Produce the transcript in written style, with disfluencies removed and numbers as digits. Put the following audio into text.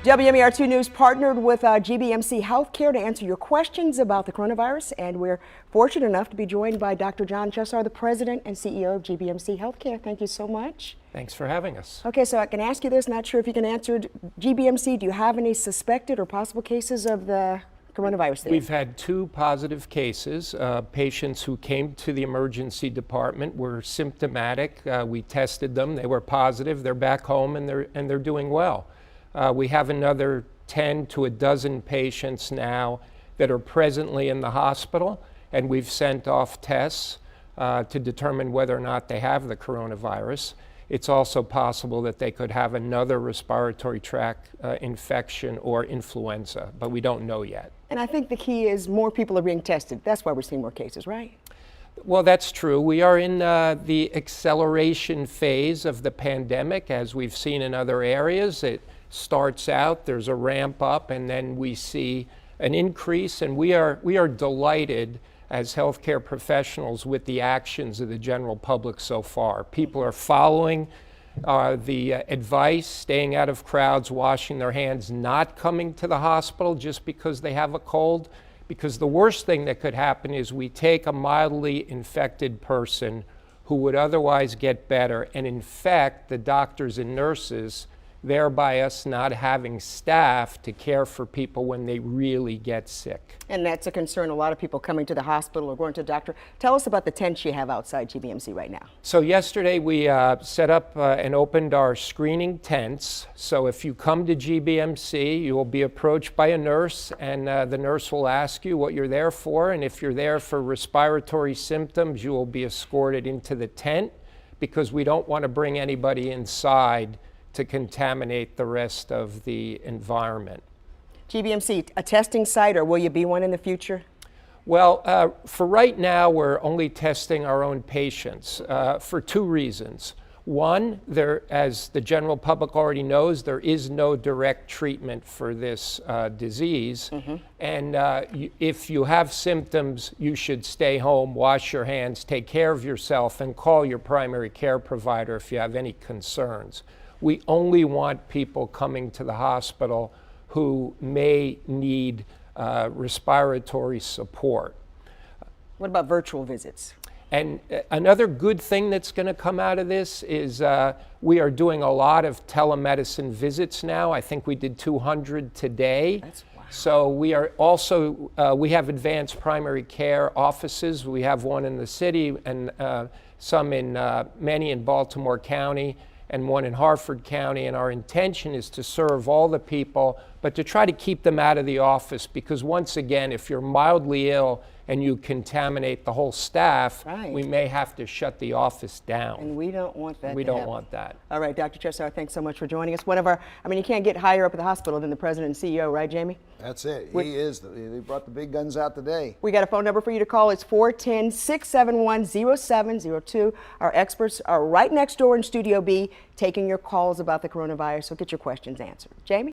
WMER2 News partnered with GBMC HealthCare to answer your questions about the coronavirus, and we're fortunate enough to be joined by Dr. John Chessare, the President and CEO of GBMC HealthCare. Thank you so much. Thanks for having us. Okay, so I can ask you this, not sure if you can answer. GBMC, do you have any suspected or possible cases of the coronavirus there? We've had 2 positive cases. Patients who came to the emergency department were symptomatic. We tested them, they were positive, they're back home and they're doing well. We have another 10 to a dozen patients now that are presently in the hospital, and we've sent off tests to determine whether or not they have the coronavirus. It's also possible that they could have another respiratory tract infection or influenza, but we don't know yet. And I think the key is more people are being tested. That's why we're seeing more cases, right? Well, that's true. We are in the acceleration phase of the pandemic, as we've seen in other areas. It starts out, there's a ramp up, and then we see an increase, and we are delighted as healthcare professionals with the actions of the general public so far. People are following the advice, staying out of crowds, washing their hands, not coming to the hospital just because they have a cold, because the worst thing that could happen is we take a mildly infected person who would otherwise get better and infect the doctors and nurses, thereby us not having staff to care for people when they really get sick. And that's a concern. A lot of people coming to the hospital or going to the doctor. Tell us about the tents you have outside GBMC right now. So yesterday we set up and opened our screening tents. So if you come to GBMC, you will be approached by a nurse, and the nurse will ask you what you're there for. And if you're there for respiratory symptoms, you will be escorted into the tent, because we don't want to bring anybody inside to contaminate the rest of the environment. GBMC, a testing site, or will you be one in the future? Well, for right now, we're only testing our own patients for 2 reasons. One, as the general public already knows, there is no direct treatment for this disease. And if you have symptoms, you should stay home, wash your hands, take care of yourself, and call your primary care provider if you have any concerns. We only want people coming to the hospital who may need respiratory support. What about virtual visits? And another good thing that's going to come out of this is we are doing a lot of telemedicine visits now. I think we did 200 today. That's wow. So we are also, we have advanced primary care offices. We have one in the city and many in Baltimore County, and one in Harford County, and our intention is to serve all the people, but to try to keep them out of the office, because once again, if you're mildly ill and you contaminate the whole staff, right, we may have to shut the office down. And we don't want that. We don't want that. All right, Dr. Chessare, thanks so much for joining us. You can't get higher up at the hospital than the president and CEO, right, Jamie? That's it. He brought the big guns out today. We got a phone number for you to call. It's 410-671-0702. Our experts are right next door in Studio B taking your calls about the coronavirus, so get your questions answered. Jamie?